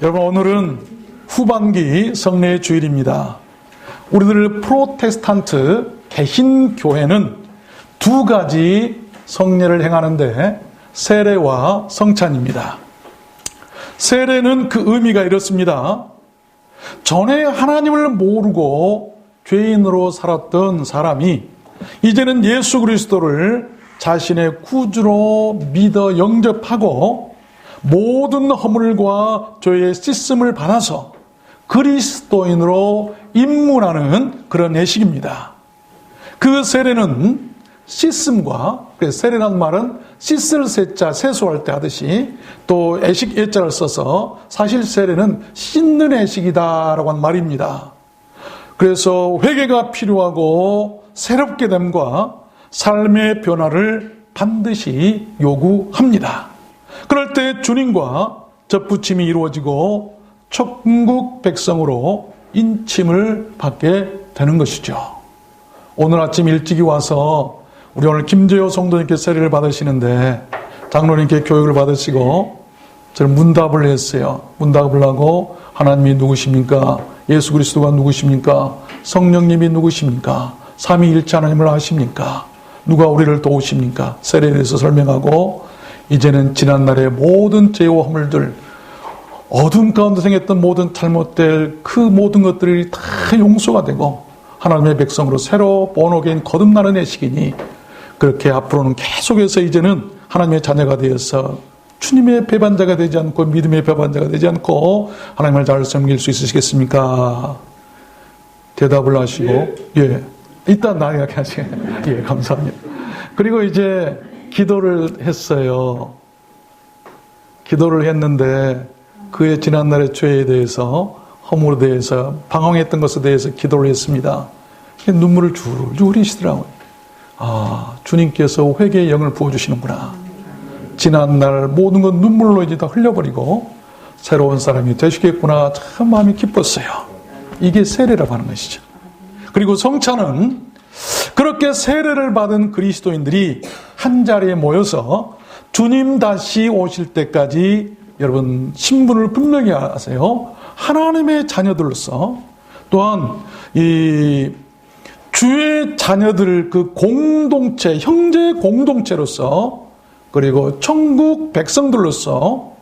여러분, 오늘은 후반기 성례의 주일입니다. 우리들 프로테스탄트 개신교회는 두 가지 성례를 행하는데 세례와 성찬입니다. 세례는 그 의미가 이렇습니다. 전에 하나님을 모르고 죄인으로 살았던 사람이 이제는 예수 그리스도를 자신의 구주로 믿어 영접하고 모든 허물과 죄의 씻음을 받아서 그리스도인으로 입문하는 그런 예식입니다. 그 세례는 씻음과, 세례란 말은 씻을 세자 세수할 때 하듯이 또 예식 예자를 써서 사실 세례는 씻는 예식이다라고 한 말입니다. 그래서 회개가 필요하고 새롭게 됨과 삶의 변화를 반드시 요구합니다. 그럴 때 주님과 접붙임이 이루어지고 천국 백성으로 인침을 받게 되는 것이죠. 오늘 아침 일찍이 와서 우리 오늘 김재호 성도님께 세례를 받으시는데 장로님께 교육을 받으시고 저는 문답을 했어요. 문답을 하고 하나님이 누구십니까? 예수 그리스도가 누구십니까? 성령님이 누구십니까? 삼위일체 하나님을 아십니까? 누가 우리를 도우십니까? 세례에 대해서 설명하고 이제는 지난날의 모든 죄와 허물들, 어둠 가운데 생겼던 모든 잘못될 그 모든 것들이 다 용서가 되고 하나님의 백성으로 새로 본어게인 거듭나는 예식이니 그렇게 앞으로는 계속해서 이제는 하나님의 자녀가 되어서 주님의 배반자가 되지 않고 믿음의 배반자가 되지 않고 하나님을 잘 섬길 수 있으시겠습니까? 대답을 하시고 예, 일단 나에게 하시게 예, 감사합니다. 그리고 이제 기도를 했어요. 기도를 했는데 그의 지난날의 죄에 대해서 허물에 대해서 방황했던 것에 대해서 기도를 했습니다. 눈물을 줄줄 흘리시더라고요. 아, 주님께서 회개의 영을 부어주시는구나. 지난날 모든 건 눈물로 이제 다 흘려버리고 새로운 사람이 되시겠구나. 참 마음이 기뻤어요. 이게 세례라고 하는 것이죠. 그리고 성찬은 그렇게 세례를 받은 그리스도인들이 한 자리에 모여서 주님 다시 오실 때까지 여러분 신분을 분명히 아세요. 하나님의 자녀들로서 또한 이 주의 자녀들 그 공동체, 형제 공동체로서 그리고 천국 백성들로서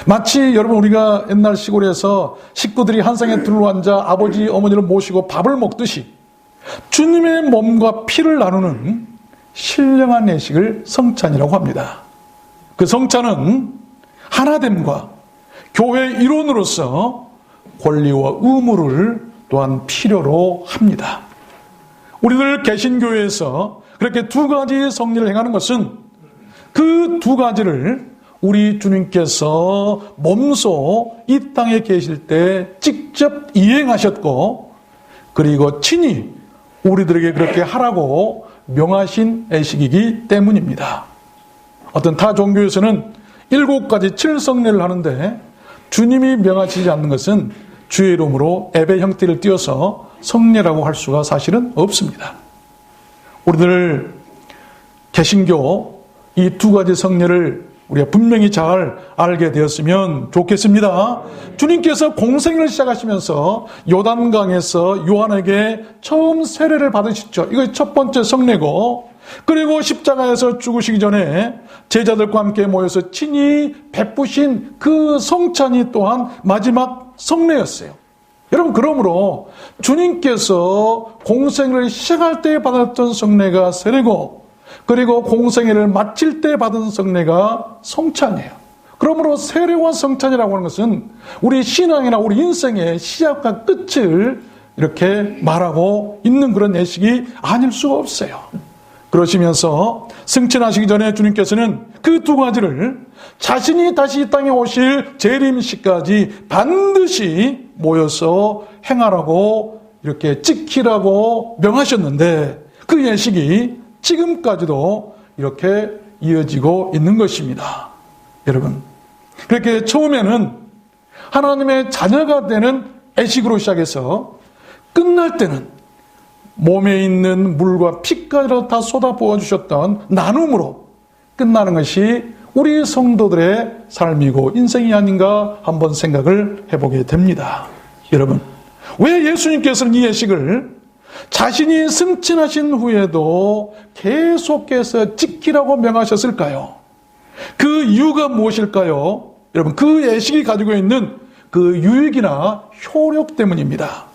마치 여러분 우리가 옛날 시골에서 식구들이 한 상에 둘러앉아 아버지 어머니를 모시고 밥을 먹듯이 주님의 몸과 피를 나누는 신령한 예식을 성찬이라고 합니다. 그 성찬은 하나됨과 교회 일원으로서 권리와 의무를 또한 필요로 합니다. 우리들 개신교회에서 그렇게 두 가지 성례를 행하는 것은 그 두 가지를 우리 주님께서 몸소 이 땅에 계실 때 직접 이행하셨고 그리고 친히 우리들에게 그렇게 하라고 명하신 예식이기 때문입니다. 어떤 타 종교에서는 7가지 7성례를 하는데 주님이 명하시지 않는 것은 주의 이름으로 예배 형태를 띄어서 성례라고 할 수가 사실은 없습니다. 우리들 개신교 이 두 가지 성례를 우리가 분명히 잘 알게 되었으면 좋겠습니다. 주님께서 공생을 시작하시면서 요단강에서 요한에게 처음 세례를 받으셨죠. 이거 첫 번째 성례고 그리고 십자가에서 죽으시기 전에 제자들과 함께 모여서 친히 베푸신 그 성찬이 또한 마지막 성례였어요. 여러분 그러므로 주님께서 공생을 시작할 때 받았던 성례가 세례고 그리고 공생애를 마칠 때 받은 성례가 성찬이에요. 그러므로 세례와 성찬이라고 하는 것은 우리 신앙이나 우리 인생의 시작과 끝을 이렇게 말하고 있는 그런 예식이 아닐 수가 없어요. 그러시면서 승천하시기 전에 주님께서는 그 두 가지를 자신이 다시 이 땅에 오실 재림시까지 반드시 모여서 행하라고 이렇게 지키라고 명하셨는데 그 예식이 지금까지도 이렇게 이어지고 있는 것입니다. 여러분, 그렇게 처음에는 하나님의 자녀가 되는 예식으로 시작해서 끝날 때는 몸에 있는 물과 피까지 다 쏟아 부어주셨던 나눔으로 끝나는 것이 우리 성도들의 삶이고 인생이 아닌가 한번 생각을 해보게 됩니다. 여러분, 왜 예수님께서는 이 예식을 자신이 승천하신 후에도 계속해서 지키라고 명하셨을까요? 그 이유가 무엇일까요? 여러분, 그 예식이 가지고 있는 그 유익이나 효력 때문입니다.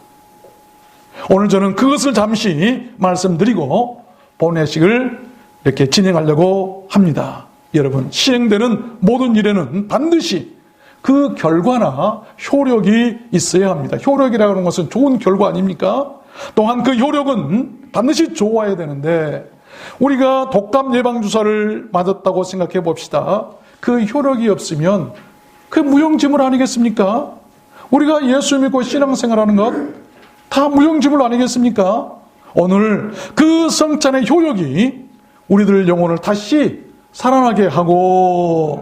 오늘 저는 그것을 잠시 말씀드리고 본예식을 이렇게 진행하려고 합니다. 여러분, 시행되는 모든 일에는 반드시 그 결과나 효력이 있어야 합니다. 효력이라고 하는 것은 좋은 결과 아닙니까? 또한 그 효력은 반드시 좋아야 되는데 우리가 독감 예방주사를 맞았다고 생각해 봅시다. 그 효력이 없으면 그 무용지물 아니겠습니까? 우리가 예수 믿고 신앙생활하는 것 다 무용지물 아니겠습니까? 오늘 그 성찬의 효력이 우리들 영혼을 다시 살아나게 하고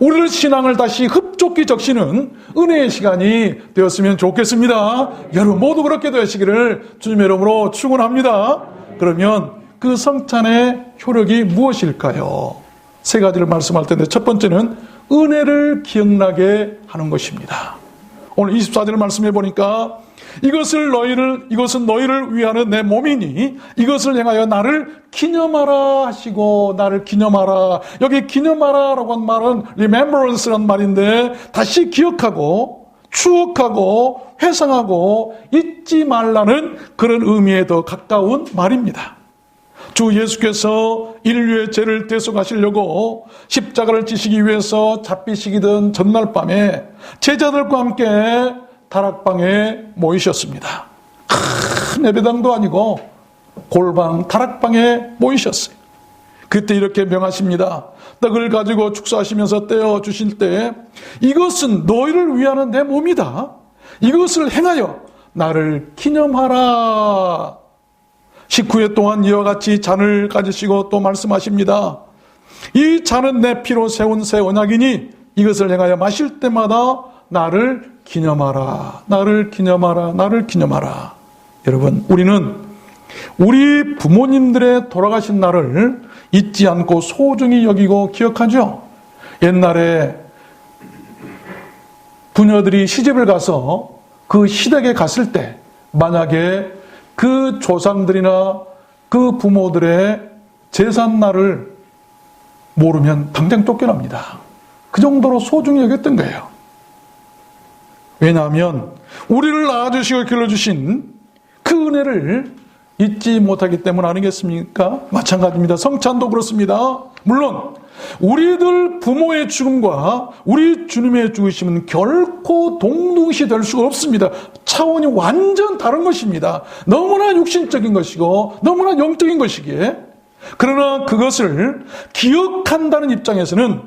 우리들 신앙을 다시 흡족히 적시는 은혜의 시간이 되었으면 좋겠습니다. 여러분 모두 그렇게 되시기를 주님의 이름으로 축원합니다. 그러면 그 성찬의 효력이 무엇일까요? 세 가지를 말씀할 텐데 첫 번째는 은혜를 기억나게 하는 것입니다. 오늘 24절 말씀해 보니까 이것은 너희를 위하는 내 몸이니 이것을 행하여 나를 기념하라 하시고 나를 기념하라. 여기 기념하라라고 한 말은 remembrance란 말인데 다시 기억하고 추억하고 회상하고 잊지 말라는 그런 의미에 더 가까운 말입니다. 주 예수께서 인류의 죄를 대속하시려고 십자가를 지시기 위해서 잡히시기던 전날 밤에 제자들과 함께 다락방에 모이셨습니다. 큰 예배당도 아니고 골방 다락방에 모이셨어요. 그때 이렇게 명하십니다. 떡을 가지고 축사하시면서 떼어 주실 때 이것은 너희를 위하는 내 몸이다. 이것을 행하여 나를 기념하라. 식후에 또한 이와 같이 잔을 가지시고 또 말씀하십니다. 이 잔은 내 피로 세운 새 언약이니 이것을 행하여 마실 때마다 나를 기념하라. 나를 기념하라. 나를 기념하라. 여러분, 우리는 우리 부모님들의 돌아가신 날을 잊지 않고 소중히 여기고 기억하죠. 옛날에 부녀들이 시집을 가서 그 시댁에 갔을 때 만약에 그 조상들이나 그 부모들의 제삿날을 모르면 당장 쫓겨납니다. 그 정도로 소중히 여겼던 거예요. 왜냐하면 우리를 낳아주시고 길러주신 그 은혜를 잊지 못하기 때문 아니겠습니까? 마찬가지입니다. 성찬도 그렇습니다. 물론 우리들 부모의 죽음과 우리 주님의 죽으심은 결코 동등시 될 수가 없습니다. 차원이 완전 다른 것입니다. 너무나 육신적인 것이고 너무나 영적인 것이기에 그러나 그것을 기억한다는 입장에서는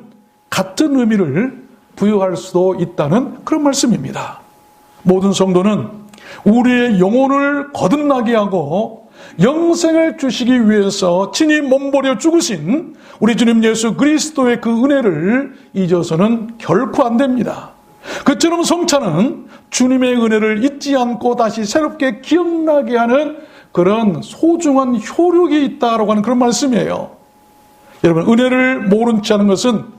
같은 의미를 부여할 수도 있다는 그런 말씀입니다. 모든 성도는 우리의 영혼을 거듭나게 하고 영생을 주시기 위해서 친히 몸버려 죽으신 우리 주님 예수 그리스도의 그 은혜를 잊어서는 결코 안 됩니다. 그처럼 성찬은 주님의 은혜를 잊지 않고 다시 새롭게 기억나게 하는 그런 소중한 효력이 있다라고 하는 그런 말씀이에요. 여러분, 은혜를 모른 채 하는 것은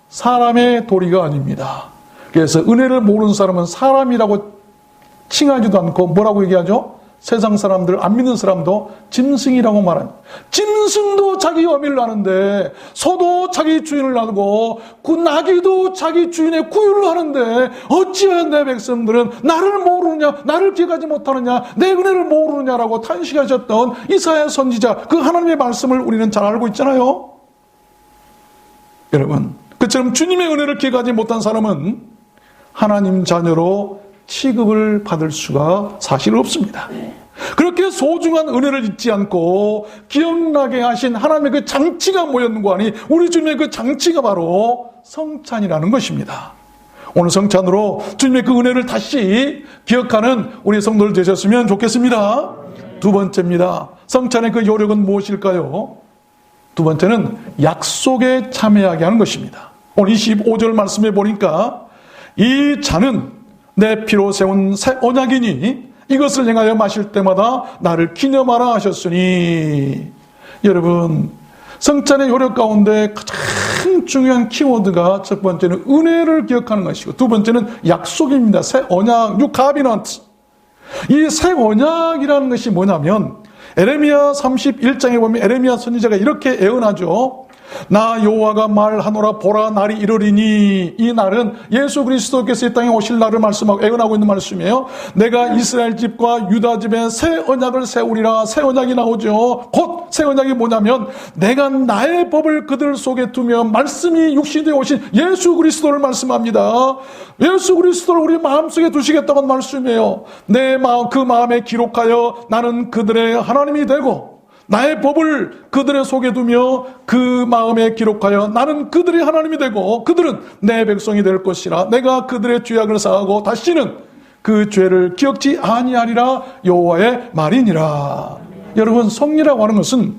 사람의 도리가 아닙니다. 그래서 은혜를 모르는 사람은 사람이라고 칭하지도 않고 뭐라고 얘기하죠? 세상 사람들, 안 믿는 사람도 짐승이라고 말합니다. 짐승도 자기 어미를 하는데 소도 자기 주인을 나누고 그 나귀도 자기 주인의 구유를 하는데 어찌하여 내 백성들은 나를 모르느냐, 나를 기억하지 못하느냐, 내 은혜를 모르느냐라고 탄식하셨던 이사야 선지자, 그 하나님의 말씀을 우리는 잘 알고 있잖아요. 여러분, 그처럼 주님의 은혜를 기억하지 못한 사람은 하나님 자녀로 취급을 받을 수가 사실 없습니다. 그렇게 소중한 은혜를 잊지 않고 기억나게 하신 하나님의 그 장치가 뭐였는 거 아니? 우리 주님의 그 장치가 바로 성찬이라는 것입니다. 오늘 성찬으로 주님의 그 은혜를 다시 기억하는 우리 성도들 되셨으면 좋겠습니다. 두 번째입니다. 성찬의 그 요령은 무엇일까요? 두 번째는 약속에 참여하게 하는 것입니다. 오늘 25절 말씀해 보니까 이 잔은 내 피로 세운 새 언약이니 이것을 행하여 마실 때마다 나를 기념하라 하셨으니, 여러분, 성찬의 효력 가운데 가장 중요한 키워드가 첫 번째는 은혜를 기억하는 것이고 두 번째는 약속입니다. 새 언약, New Covenant. 이 새 언약이라는 것이 뭐냐면 에레미야 31장에 보면 에레미야 선지자가 이렇게 예언하죠. 나 여호와가 말하노라 보라 날이 이르리니 이 날은 예수 그리스도께서 이 땅에 오실 날을 말씀하고 예언하고 있는 말씀이에요. 내가 이스라엘 집과 유다 집에 새 언약을 세우리라. 새 언약이 나오죠. 곧 새 언약이 뭐냐면 내가 나의 법을 그들 속에 두며 말씀이 육신되어 오신 예수 그리스도를 말씀합니다. 예수 그리스도를 우리 마음속에 두시겠다는 말씀이에요. 내 마음 그 마음에 기록하여 나는 그들의 하나님이 되고 나의 법을 그들의 속에 두며 그 마음에 기록하여 나는 그들의 하나님이 되고 그들은 내 백성이 될 것이라. 내가 그들의 죄악을 사하고 다시는 그 죄를 기억지 아니하리라. 여호와의 말이니라. 여러분, 성리라고 하는 것은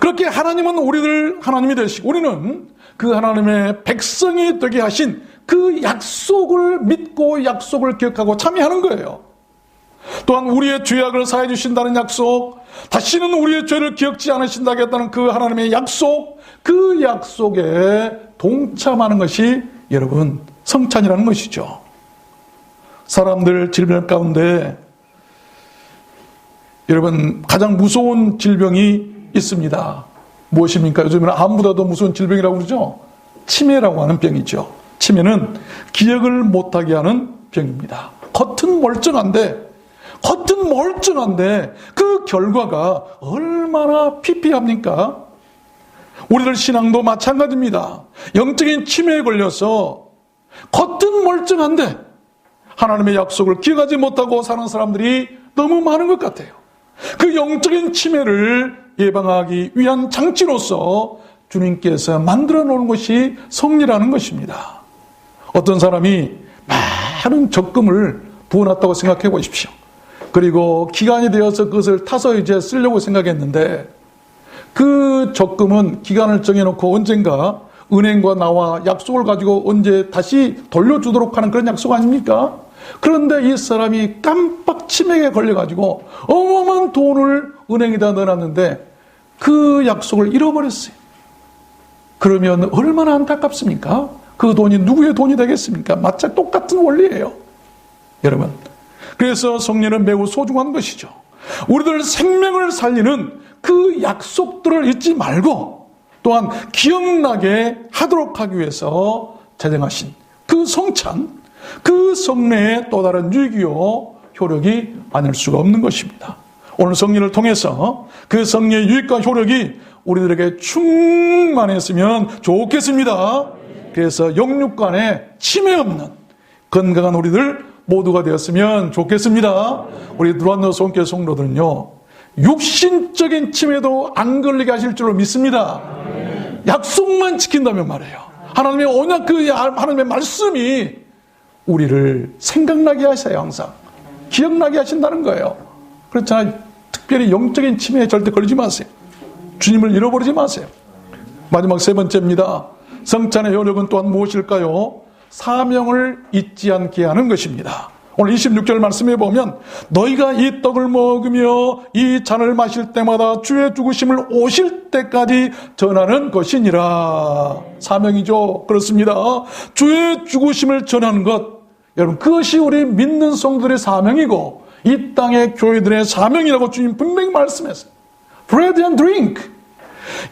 그렇게 하나님은 우리들 하나님이 되시고 우리는 그 하나님의 백성이 되게 하신 그 약속을 믿고 약속을 기억하고 참여하는 거예요. 또한 우리의 죄악을 사해 주신다는 약속, 다시는 우리의 죄를 기억지 않으신다겠다는 그 하나님의 약속, 그 약속에 동참하는 것이 여러분 성찬이라는 것이죠. 사람들 질병 가운데 여러분 가장 무서운 질병이 있습니다. 무엇입니까? 요즘에는 암보다도 무서운 질병이라고 그러죠. 치매라고 하는 병이죠. 치매는 기억을 못하게 하는 병입니다. 겉은 멀쩡한데 그 결과가 얼마나 피폐합니까? 우리들 신앙도 마찬가지입니다. 영적인 치매에 걸려서 겉은 멀쩡한데 하나님의 약속을 기억하지 못하고 사는 사람들이 너무 많은 것 같아요. 그 영적인 치매를 예방하기 위한 장치로서 주님께서 만들어 놓은 것이 성리라는 것입니다. 어떤 사람이 많은 적금을 부어놨다고 생각해 보십시오. 그리고 기간이 되어서 그것을 타서 이제 쓰려고 생각했는데 그 적금은 기간을 정해놓고 언젠가 은행과 나와 약속을 가지고 언제 다시 돌려주도록 하는 그런 약속 아닙니까? 그런데 이 사람이 깜빡 치매에 걸려가지고 어마어마한 돈을 은행에다 넣어놨는데 그 약속을 잃어버렸어요. 그러면 얼마나 안타깝습니까? 그 돈이 누구의 돈이 되겠습니까? 마치 똑같은 원리예요. 여러분, 그래서 성례는 매우 소중한 것이죠. 우리들 생명을 살리는 그 약속들을 잊지 말고 또한 기억나게 하도록 하기 위해서 제정하신 그 성찬, 그 성례의 또 다른 유익이요 효력이 아닐 수가 없는 것입니다. 오늘 성례를 통해서 그 성례의 유익과 효력이 우리들에게 충만했으면 좋겠습니다. 그래서 영육간에 치매 없는 건강한 우리들 모두가 되었으면 좋겠습니다. 우리 누란노 성교 성도들은요, 육신적인 치매도 안 걸리게 하실 줄로 믿습니다. 약속만 지킨다면 말이에요. 하나님의 언약, 그 하나님의 말씀이 우리를 생각나게 하셔요. 항상 기억나게 하신다는 거예요. 그렇잖아요. 특별히 영적인 치매에 절대 걸리지 마세요. 주님을 잃어버리지 마세요. 마지막 세 번째입니다. 성찬의 효력은 또한 무엇일까요? 사명을 잊지 않게 하는 것입니다. 오늘 26절 말씀에 보면 너희가 이 떡을 먹으며 이 잔을 마실 때마다 주의 죽으심을 오실 때까지 전하는 것이니라. 사명이죠. 그렇습니다. 주의 죽으심을 전하는 것, 여러분, 그것이 우리 믿는 성도들의 사명이고 이 땅의 교회들의 사명이라고 주님 분명히 말씀했어요. Bread and drink.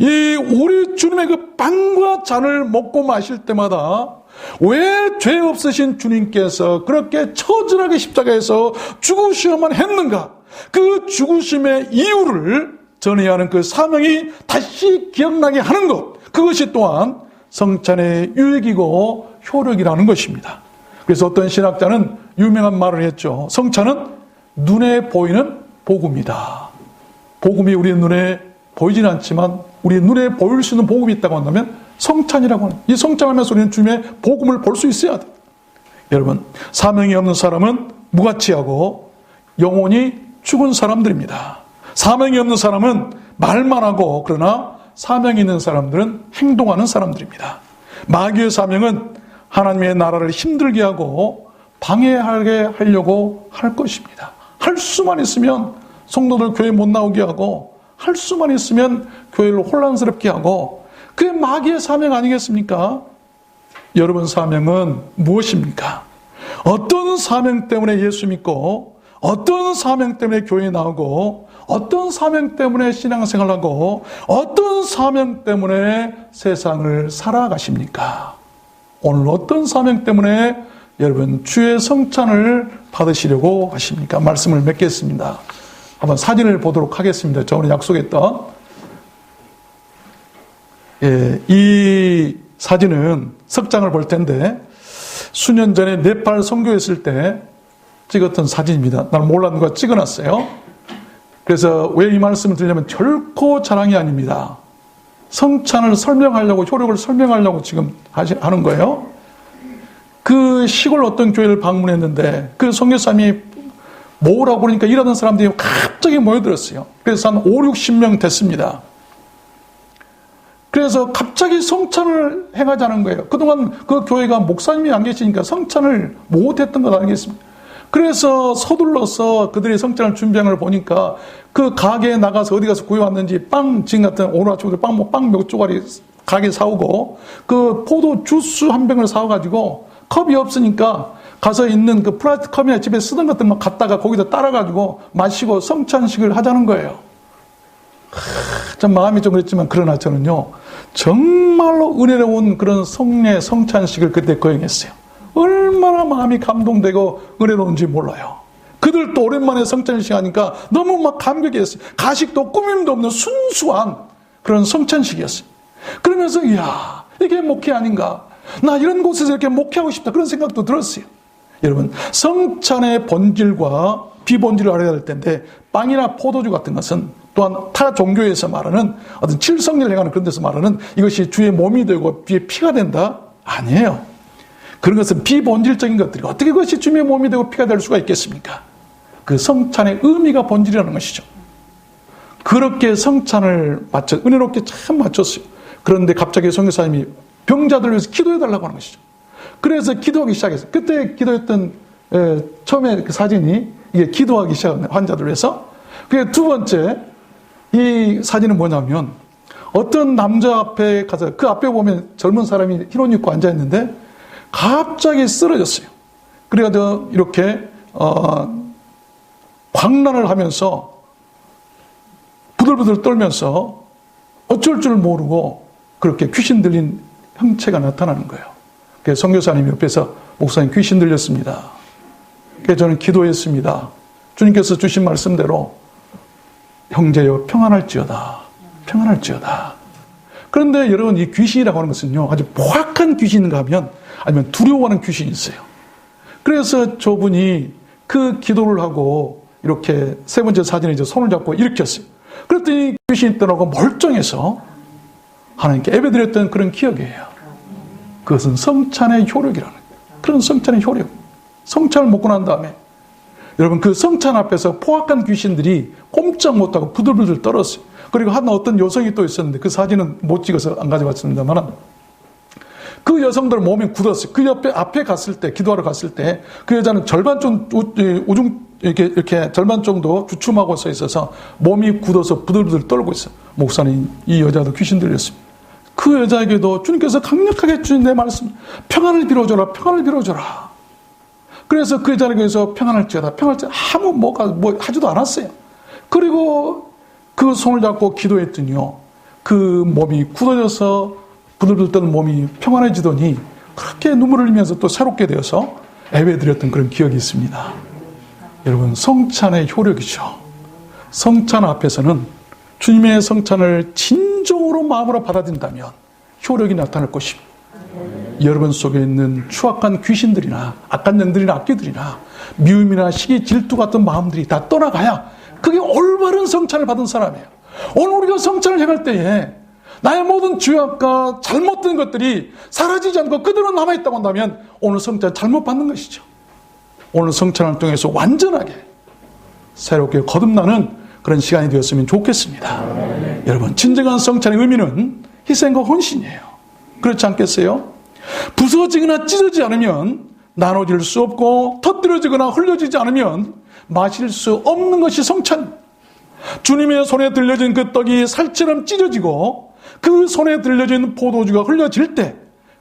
이 우리 주님의 그 빵과 잔을 먹고 마실 때마다 왜 죄 없으신 주님께서 그렇게 처절하게 십자가에서 죽으셔야만 했는가? 그 죽으심의 이유를 전해야 하는 그 사명이 다시 기억나게 하는 것, 그것이 또한 성찬의 유익이고 효력이라는 것입니다. 그래서 어떤 신학자는 유명한 말을 했죠. 성찬은 눈에 보이는 복음이다. 복음이 우리 눈에 보이지는 않지만 우리 눈에 보일 수 있는 복음이 있다고 한다면 성찬이라고 하는, 이 성찬하면서 우리는 주님의 복음을 볼 수 있어야 돼요. 여러분, 사명이 없는 사람은 무가치하고 영혼이 죽은 사람들입니다. 사명이 없는 사람은 말만 하고 그러나 사명이 있는 사람들은 행동하는 사람들입니다. 마귀의 사명은 하나님의 나라를 힘들게 하고 방해하게 하려고 할 것입니다. 할 수만 있으면 성도들 교회 못 나오게 하고 할 수만 있으면 교회를 혼란스럽게 하고, 그게 마귀의 사명 아니겠습니까? 여러분 사명은 무엇입니까? 어떤 사명 때문에 예수 믿고, 어떤 사명 때문에 교회에 나오고, 어떤 사명 때문에 신앙생활하고, 어떤 사명 때문에 세상을 살아가십니까? 오늘 어떤 사명 때문에 여러분 주의 성찬을 받으시려고 하십니까? 말씀을 맺겠습니다. 한번 사진을 보도록 하겠습니다. 저 오늘 약속했던 이 사진은 석장을 볼 텐데 수년 전에 네팔 선교했을 때 찍었던 사진입니다. 난 몰라 누가 찍어놨어요. 그래서 왜 이 말씀을 드리냐면 결코 자랑이 아닙니다. 성찬을 설명하려고, 효력을 설명하려고 지금 하는 거예요. 그 시골 어떤 교회를 방문했는데 그 선교사님이 모으라고 그러니까 일하던 사람들이 갑자기 모여들었어요. 그래서 한 5, 60명 됐습니다. 그래서 갑자기 성찬을 행하자는 거예요. 그동안 그 교회가 목사님이 안 계시니까 성찬을 못했던 것 아니겠습니까? 그래서 서둘러서 그들이 성찬을 준비하는 걸 보니까 그 가게에 나가서 어디 가서 구해왔는지 빵, 지금 같은 오늘 아침에 빵 몇 조각이 가게 사오고 그 포도 주스 한 병을 사와가지고 컵이 없으니까 가서 있는 그 플라스틱 컵이나 집에 쓰던 것들만 갖다가 거기다 따라가지고 마시고 성찬식을 하자는 거예요. 참 마음이 좀 그랬지만 그러나 저는요 정말로 은혜로운 그런 성례 성찬식을 그때 거행했어요. 얼마나 마음이 감동되고 은혜로운지 몰라요. 그들도 오랜만에 성찬식 하니까 너무 막 감격했어요. 가식도 꾸밈도 없는 순수한 그런 성찬식이었어요. 그러면서 이야 이게 목회 아닌가, 나 이런 곳에서 이렇게 목회하고 싶다, 그런 생각도 들었어요. 여러분 성찬의 본질과 비본질을 알아야 될 텐데 빵이나 포도주 같은 것은 또한 타 종교에서 말하는 어떤 칠성례를 행하는 그런 데서 말하는 이것이 주의 몸이 되고 주의 피가 된다? 아니에요. 그런 것은 비본질적인 것들이 어떻게 그것이 주의 몸이 되고 피가 될 수가 있겠습니까? 그 성찬의 의미가 본질이라는 것이죠. 그렇게 성찬을 은혜롭게 참 맞췄어요. 그런데 갑자기 선교사님이 병자들을 위해서 기도해달라고 하는 것이죠. 그래서 기도하기 시작했어요. 그때 기도했던 처음에 그 사진이 이게 기도하기 시작한 환자들을 위해서. 그게 두 번째 이 사진은 뭐냐면 어떤 남자 앞에 가서 그 앞에 보면 젊은 사람이 흰 옷 입고 앉아 있는데 갑자기 쓰러졌어요. 그래가지고 이렇게 광란을 하면서 부들부들 떨면서 어쩔 줄 모르고 그렇게 귀신 들린 형체가 나타나는 거예요. 그래서 선교사님이 옆에서 목사님 귀신 들렸습니다. 그래서 저는 기도했습니다. 주님께서 주신 말씀대로 형제여 평안할지어다. 평안할지어다. 그런데 여러분 이 귀신이라고 하는 것은요 아주 포악한 귀신인가 하면 아니면 두려워하는 귀신이 있어요. 그래서 저분이 그 기도를 하고 이렇게 세 번째 사진에 이제 손을 잡고 일으켰어요. 그랬더니 귀신이 떠나고 멀쩡해서 하나님께 예배드렸던 그런 기억이에요. 그것은 성찬의 효력이라는 거예요. 그런 성찬의 효력. 성찬을 먹고 난 다음에 여러분 그 성찬 앞에서 포악한 귀신들이 꼼짝 못하고 부들부들 떨었어요. 그리고 한 어떤 여성이 또 있었는데 그 사진은 못 찍어서 안 가져왔습니다만 그 여성들 몸이 굳었어요. 그 앞에 갔을 때 기도하러 갔을 때 그 여자는 절반 정도 이렇게 절반 정도 주춤하고 서 있어서 몸이 굳어서 부들부들 떨고 있어요. 목사님 이 여자도 귀신 들렸습니다. 그 여자에게도 주님께서 강력하게 주신 내 말씀 평안을 빌어줘라, 평안을 빌어줘라. 그래서 그 여자에게서 평안할지어다, 평안할지어다 아무 뭐 하지도 않았어요. 그리고 그 손을 잡고 기도했더니요 그 몸이 굳어져서 부들부들 떠는 몸이 평안해지더니 그렇게 눈물을 흘리면서 또 새롭게 되어서 예배드렸던 그런 기억이 있습니다. 여러분 성찬의 효력이죠. 성찬 앞에서는 주님의 성찬을 진정으로 마음으로 받아들인다면 효력이 나타날 것입니다. 여러분 속에 있는 추악한 귀신들이나 악한 영들이나 악귀들이나 미움이나 시기 질투 같은 마음들이 다 떠나가야 그게 올바른 성찬을 받은 사람이에요. 오늘 우리가 성찬을 행할 때에 나의 모든 죄악과 잘못된 것들이 사라지지 않고 그대로 남아있다고 한다면 오늘 성찬 잘못 받는 것이죠. 오늘 성찬을 통해서 완전하게 새롭게 거듭나는 그런 시간이 되었으면 좋겠습니다. 여러분 진정한 성찬의 의미는 희생과 헌신이에요. 그렇지 않겠어요? 부서지거나 찢어지지 않으면 나눠질 수 없고 터뜨려지거나 흘려지지 않으면 마실 수 없는 것이 성찬. 주님의 손에 들려진 그 떡이 살처럼 찢어지고 그 손에 들려진 포도주가 흘려질 때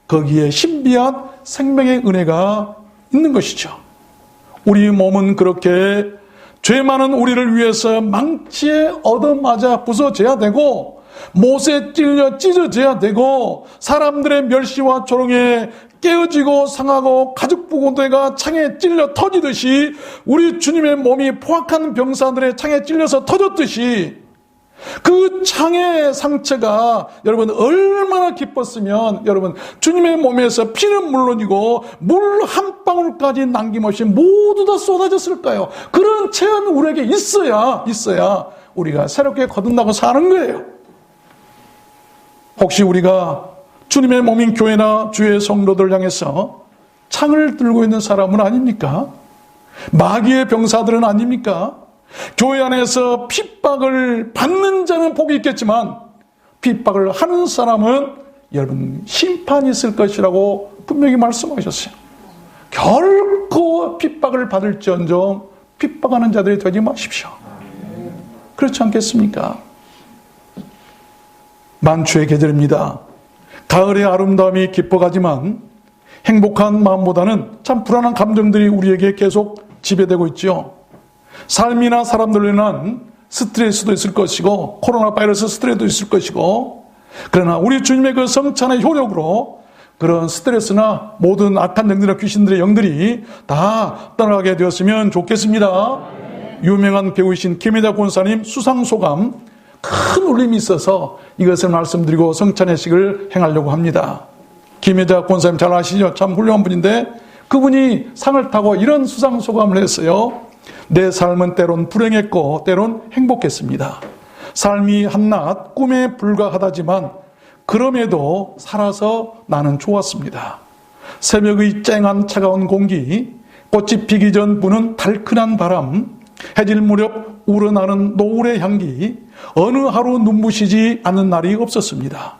거기에 신비한 생명의 은혜가 있는 것이죠. 우리 몸은 그렇게 죄 많은 우리를 위해서 망치에 얻어맞아 부서져야 되고 못에 찔려 찢어져야 되고 사람들의 멸시와 조롱에 깨어지고 상하고 가죽 부고대가 창에 찔려 터지듯이 우리 주님의 몸이 포악한 병사들의 창에 찔려서 터졌듯이 그 창의 상처가 여러분 얼마나 기뻤으면 여러분 주님의 몸에서 피는 물론이고 물 한 방울까지 남김없이 모두 다 쏟아졌을까요? 그런 체험이 우리에게 있어야 우리가 새롭게 거듭나고 사는 거예요. 혹시 우리가 주님의 몸인 교회나 주의 성도들 향해서 창을 들고 있는 사람은 아닙니까? 마귀의 병사들은 아닙니까? 교회 안에서 핍박을 받는 자는 복이 있겠지만 핍박을 하는 사람은 여러분 심판이 있을 것이라고 분명히 말씀하셨어요. 결코 핍박을 받을지언정 핍박하는 자들이 되지 마십시오. 그렇지 않겠습니까? 만추의 계절입니다. 가을의 아름다움이 기뻐가지만 행복한 마음보다는 참 불안한 감정들이 우리에게 계속 지배되고 있죠. 삶이나 사람들로 인한 스트레스도 있을 것이고 코로나 바이러스 스트레스도 있을 것이고 그러나 우리 주님의 그 성찬의 효력으로 그런 스트레스나 모든 악한 영들이나 귀신들의 영들이 다 떠나게 되었으면 좋겠습니다. 유명한 배우이신 김혜자 권사님 수상소감 큰 울림이 있어서 이것을 말씀드리고 성찬의식을 행하려고 합니다. 김혜자 권사님 잘 아시죠? 참 훌륭한 분인데 그분이 상을 타고 이런 수상소감을 했어요. 내 삶은 때론 불행했고 때론 행복했습니다. 삶이 한낱 꿈에 불과하다지만 그럼에도 살아서 나는 좋았습니다. 새벽의 쨍한 차가운 공기, 꽃이 피기 전 부는 달큰한 바람, 해질 무렵 우러나는 노을의 향기, 어느 하루 눈부시지 않는 날이 없었습니다.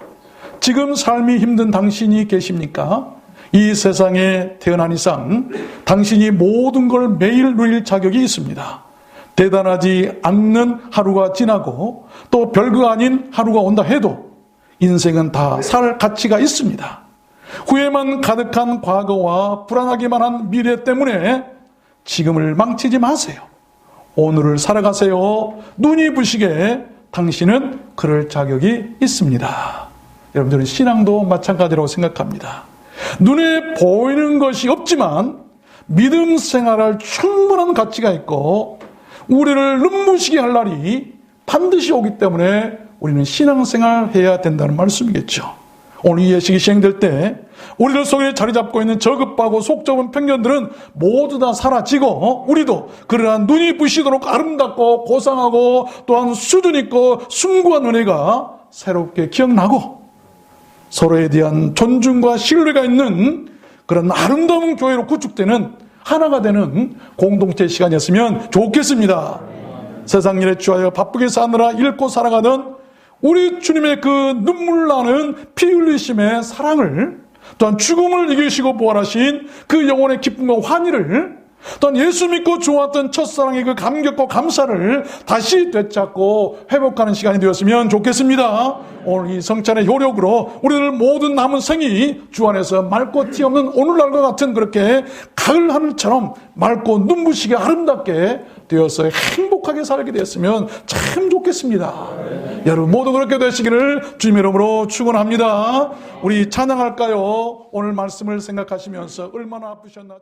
지금 삶이 힘든 당신이 계십니까? 이 세상에 태어난 이상 당신이 모든 걸 매일 누릴 자격이 있습니다. 대단하지 않는 하루가 지나고 또 별거 아닌 하루가 온다 해도 인생은 다 살 가치가 있습니다. 후회만 가득한 과거와 불안하기만 한 미래 때문에 지금을 망치지 마세요. 오늘을 살아가세요. 눈이 부시게 당신은 그럴 자격이 있습니다. 여러분들은 신앙도 마찬가지라고 생각합니다. 눈에 보이는 것이 없지만 믿음 생활할 충분한 가치가 있고 우리를 눈부시게 할 날이 반드시 오기 때문에 우리는 신앙생활 해야 된다는 말씀이겠죠. 오늘 이 예식이 시행될 때 우리들 속에 자리 잡고 있는 저급하고 속 좁은 편견들은 모두 다 사라지고 우리도 그러한 눈이 부시도록 아름답고 고상하고 또한 수준 있고 숭고한 은혜가 새롭게 기억나고 서로에 대한 존중과 신뢰가 있는 그런 아름다운 교회로 구축되는 하나가 되는 공동체 시간이었으면 좋겠습니다. 세상 일에 취하여 바쁘게 사느라 잃고 살아가던 우리 주님의 그 눈물 나는 피 흘리심의 사랑을 또한 죽음을 이기시고 부활하신 그 영혼의 기쁨과 환희를 또한 예수 믿고 좋았던 첫사랑의 그 감격과 감사를 다시 되찾고 회복하는 시간이 되었으면 좋겠습니다. 오늘 이 성찬의 효력으로 우리들 모든 남은 생이 주 안에서 맑고 티 없는 오늘날과 같은 그렇게 가을 하늘처럼 맑고 눈부시게 아름답게 되어서 행복하게 살게 됐으면 참 좋겠습니다. 여러분 모두 그렇게 되시기를 주님의 이름으로 축원합니다. 우리 찬양할까요? 오늘 말씀을 생각하시면서 얼마나 아프셨나